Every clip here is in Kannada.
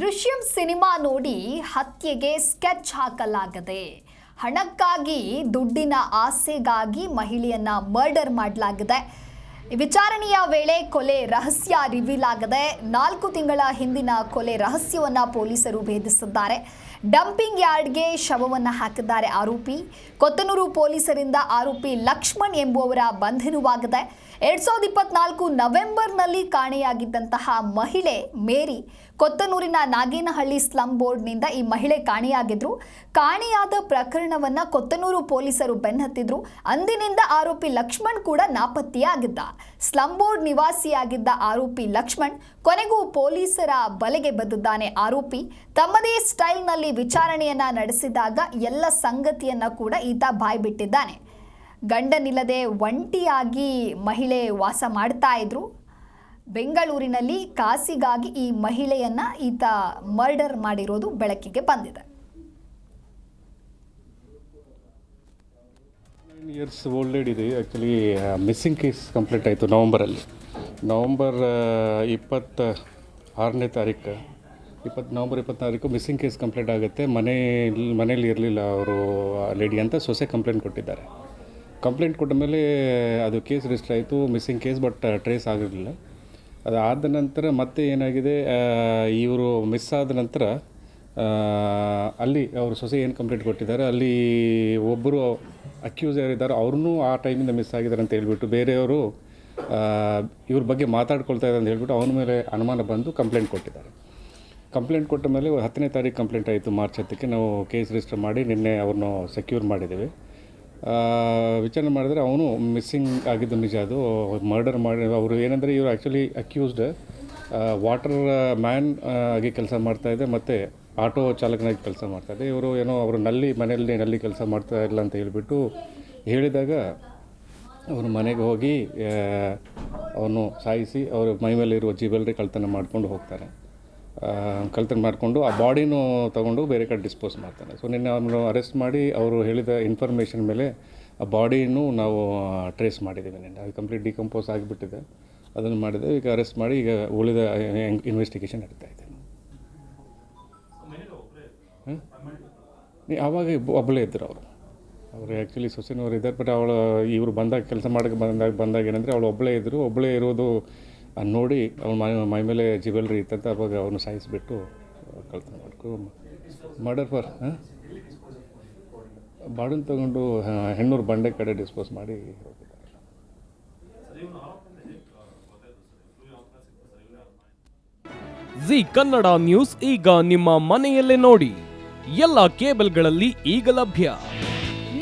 ದೃಶ್ಯಂ ಸಿನಿಮಾ ನೋಡಿ ಹತ್ಯೆಗೆ ಸ್ಕೆಚ್ ಹಾಕಲಾಗಿದೆ. ಹಣಕ್ಕಾಗಿ ದುಡ್ಡಿನ ಆಸೆಗಾಗಿ ಮಹಿಳೆಯನ್ನ ಮರ್ಡರ್ ಮಾಡಲಾಗಿದೆ. ವಿಚಾರಣೆಯ ವೇಳೆ ಕೊಲೆ ರಹಸ್ಯ ರಿವೀಲ್ ಆಗಿದೆ. 4 ತಿಂಗಳ ಹಿಂದಿನ ಕೊಲೆ ರಹಸ್ಯವನ್ನ ಪೊಲೀಸರು ಭೇದಿಸಿದ್ದಾರೆ. ಡಂಪಿಂಗ್ ಯಾರ್ಡ್ಗೆ ಶವವನ್ನು ಹಾಕಿದ್ದಾರೆ ಆರೋಪಿ. ಕೊತ್ತನೂರು ಪೊಲೀಸರಿಂದ ಆರೋಪಿ ಲಕ್ಷ್ಮಣ್ ಎಂಬುವವರ ಬಂಧನವಾಗಿದೆ. 2024 ನವೆಂಬರ್ನಲ್ಲಿ ಕಾಣೆಯಾಗಿದ್ದಂತಹ ಮಹಿಳೆ ಮೇರಿ ಕೊತ್ತನೂರಿನ ನಾಗೇನಹಳ್ಳಿ ಸ್ಲಂ ಬೋರ್ಡ್ನಿಂದ ಈ ಮಹಿಳೆ ಕಾಣೆಯಾಗಿದ್ರು. ಕಾಣೆಯಾದ ಪ್ರಕರಣವನ್ನ ಕೊತ್ತನೂರು ಪೊಲೀಸರು ಬೆನ್ನತ್ತಿದ್ರು. ಅಂದಿನಿಂದ ಆರೋಪಿ ಲಕ್ಷ್ಮಣ್ ಕೂಡ ನಾಪತ್ತೆಯಾಗಿದ್ದ. ಸ್ಲಂ ಬೋರ್ಡ್ ನಿವಾಸಿಯಾಗಿದ್ದ ಆರೋಪಿ ಲಕ್ಷ್ಮಣ್ ಕೊನೆಗೂ ಪೊಲೀಸರ ಬಲೆಗೆ ಬಿದ್ದಿದ್ದಾನೆ. ಆರೋಪಿ ತಮ್ಮದೇ ಸ್ಟೈಲ್ನಲ್ಲಿ ವಿಚಾರಣೆಯನ್ನ ನಡೆಸಿದಾಗ ಎಲ್ಲ ಸಂಗತಿಯನ್ನ ಕೂಡ ಈತ ಬಾಯ್ಬಿಟ್ಟಿದ್ದಾನೆ. ಗಂಡನಿಲ್ಲದೆ ಒಂಟಿಯಾಗಿ ಮಹಿಳೆ ವಾಸ ಮಾಡ್ತಾ ಇದ್ರು. ಬೆಂಗಳೂರಿನಲ್ಲಿ ಕಾಸಿಗಾಗಿ ಈ ಮಹಿಳೆಯನ್ನ ಈತ ಮರ್ಡರ್ ಮಾಡಿರೋದು ಬೆಳಕಿಗೆ ಬಂದಿದೆ. 9 years ಓಲ್ಡ್ ಲೇಡಿ ಇದೆ. ಆ್ಯಕ್ಚುಲಿ ಮಿಸ್ಸಿಂಗ್ ಕೇಸ್ ಕಂಪ್ಲೀಟ್ ಆಯಿತು ನವಂಬರ್ 26ನೇ ತಾರೀಕು ನವಂಬರ್ 24 ಮಿಸ್ಸಿಂಗ್ ಕೇಸ್ ಕಂಪ್ಲೀಟ್ ಆಗುತ್ತೆ. ಮನೇಲಿ ಇರಲಿಲ್ಲ ಅವರು ಲೇಡಿ ಅಂತ ಸೊಸೆ ಕಂಪ್ಲೇಂಟ್ ಕೊಟ್ಟಿದ್ದಾರೆ. ಕಂಪ್ಲೇಂಟ್ ಕೊಟ್ಟ ಮೇಲೆ ಅದು ಕೇಸ್ ರಿಜಿಸ್ಟರ್ ಆಯಿತು, ಮಿಸ್ಸಿಂಗ್ ಕೇಸ್. ಬಟ್ ಟ್ರೇಸ್ ಆಗಿರಲಿಲ್ಲ. ಅದಾದ ನಂತರ ಮತ್ತೆ ಏನಾಗಿದೆ, ಇವರು ಮಿಸ್ ಆದ ನಂತರ ಅಲ್ಲಿ ಅವರು ಸೊಸೆ ಏನು ಕಂಪ್ಲೇಂಟ್ ಕೊಟ್ಟಿದ್ದಾರೆ, ಅಲ್ಲಿ ಒಬ್ಬರು ಅಕ್ಯೂಸ್ ಯಾರಿದ್ದಾರೆ ಅವ್ರನ್ನೂ ಆ ಟೈಮಿಂದ ಮಿಸ್ ಆಗಿದ್ದಾರೆ ಅಂತ ಹೇಳ್ಬಿಟ್ಟು ಬೇರೆಯವರು ಇವ್ರ ಬಗ್ಗೆ ಮಾತಾಡ್ಕೊಳ್ತಾ ಇದ್ದಾರೆ ಅಂತ ಹೇಳ್ಬಿಟ್ಟು ಅವನ ಮೇಲೆ ಅನುಮಾನ ಬಂದು ಕಂಪ್ಲೇಂಟ್ ಕೊಟ್ಟಿದ್ದಾರೆ. ಕಂಪ್ಲೇಂಟ್ ಕೊಟ್ಟ ಮೇಲೆ 10ನೇ ತಾರೀಕು ಕಂಪ್ಲೇಂಟ್ ಆಯಿತು. ಮಾರ್ಚ್ 10ಕ್ಕೆ ನಾವು ಕೇಸ್ ರಿಜಿಸ್ಟರ್ ಮಾಡಿ ನಿನ್ನೆ ಅವ್ರನ್ನ ಸೆಕ್ಯೂರ್ ಮಾಡಿದ್ದೀವಿ. ವಿಚಾರಣೆ ಮಾಡಿದ್ರೆ ಅವನು ಮಿಸ್ಸಿಂಗ್ ಆಗಿದ್ದು ನಿಜ. ಅದು ಮರ್ಡರ್ ಮಾಡಿ ಅವರು ಏನಂದರೆ ಇವರು ಆ್ಯಕ್ಚುಲಿ ಅಕ್ಯೂಸ್ಡ್ ವಾಟರ್ ಮ್ಯಾನ್ ಆಗಿ ಕೆಲಸ ಮಾಡ್ತಾಯಿದ್ದೆ ಮತ್ತು ಆಟೋ ಚಾಲಕನಾಗಿ ಕೆಲಸ ಮಾಡ್ತಾಯಿದ್ದೆ. ಇವರು ಏನೋ ಅವರು ಮನೆಯಲ್ಲಿ ನಲ್ಲಿ ಕೆಲಸ ಮಾಡ್ತಾ ಇಲ್ಲ ಅಂತ ಹೇಳಿಬಿಟ್ಟು ಹೇಳಿದಾಗ ಅವನು ಮನೆಗೆ ಹೋಗಿ ಅವನು ಸಾಯಿಸಿ ಅವ್ರ ಮೈ ಮೇಲೆ ಇರುವ ಜ್ಯುವೆಲ್ರಿ ಕಳ್ತನ ಮಾಡ್ಕೊಂಡು ಹೋಗ್ತಾರೆ. ಕಳ್ತನ ಮಾಡಿಕೊಂಡು ಆ ಬಾಡಿನೂ ತೊಗೊಂಡು ಬೇರೆ ಕಡೆ ಡಿಸ್ಪೋಸ್ ಮಾಡ್ತಾನೆ. ಸೊ ನಿನ್ನೆ ಅವನು ಅರೆಸ್ಟ್ ಮಾಡಿ ಅವರು ಹೇಳಿದ ಇನ್ಫಾರ್ಮೇಷನ್ ಮೇಲೆ ಆ ಬಾಡಿನೂ ನಾವು ಟ್ರೇಸ್ ಮಾಡಿದ್ದೀವಿ. ನಿನ್ನೆ ಅದು ಕಂಪ್ಲೀಟ್ ಡಿಕಂಪೋಸ್ ಆಗಿಬಿಟ್ಟಿದೆ. ಅದನ್ನು ಮಾಡಿದೆ. ಈಗ ಅರೆಸ್ಟ್ ಮಾಡಿ ಈಗ ಉಳಿದ ಇನ್ವೆಸ್ಟಿಗೇಷನ್ ನಡೀತಾ ಇದೆ. ಆವಾಗ ಒಬ್ಬಳೇ ಇದ್ದರು ಅವರು ಆ್ಯಕ್ಚುಲಿ ಸೊಸೆನವರು ಇದ್ದಾರೆ. ಬಟ್ ಇವರು ಕೆಲಸ ಮಾಡೋಕ್ಕೆ ಬಂದಾಗ ಏನಂದರೆ ಅವಳು ಒಬ್ಬಳೇ ಇರೋದು ನೋಡಿ ಅವನು ಮೈ ಮೇಲೆ ಜ್ಯುವೆಲ್ರಿ ಇತ್ತಂತ ಅವಾಗ ಅವನು ಸಾಯಿಸಿಬಿಟ್ಟು ಕಳ್ತನ ಮಾಡ್ಕೊ ಮರ್ಡರ್ ಫಾರ್ ಬಾಡನ್ ತೊಗೊಂಡು ಹೆಣ್ಣೂರು ಬಂಡೆ ಕಡೆ ಡಿಸ್ಪೋಸ್ ಮಾಡಿ ಹೋಗಿದ್ದಾರೆ. ಜಿ ಕನ್ನಡ ನ್ಯೂಸ್ ಈಗ ನಿಮ್ಮ ಮನೆಯಲ್ಲೇ ನೋಡಿ. ಎಲ್ಲ ಕೇಬಲ್ಗಳಲ್ಲಿ ಈಗ ಲಭ್ಯ.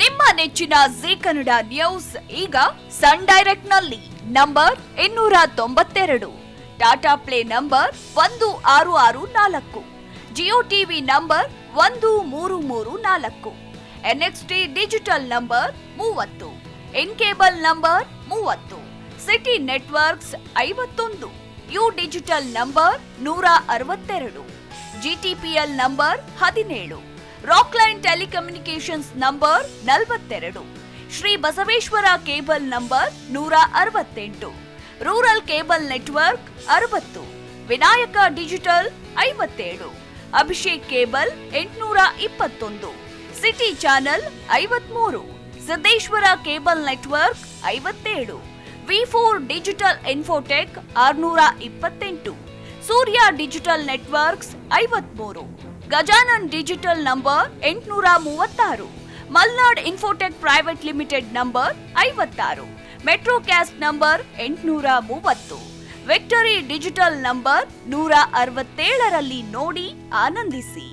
ನಿಮ್ಮ ನೆಚ್ಚಿನ ಜಿ ಕನ್ನಡ ನ್ಯೂಸ್ ಈಗ ಸನ್ ಡೈರೆಕ್ಟ್ ನಲ್ಲಿ number 292, Tata Play number 1664, Jio TV number 1334, NXT digital number 30, in cable number 30, city networks 51, U digital number 162, GTPL number 17, Rockline telecommunications number 42, Shri Basaveshwara cable number 168, rural cable network 60, Vinayaka digital 57, Abhishek cable 821, city channel 53, Siddeshwara cable network 57, ವಿ4 digital infotech 628, Surya digital networks 53, Gajanan digital number 836, Malnad infotech private limited number 56, Metrocast number 830, victory digital number 167ರಲ್ಲಿ ನೋಡಿ ಆನಂದಿಸಿ.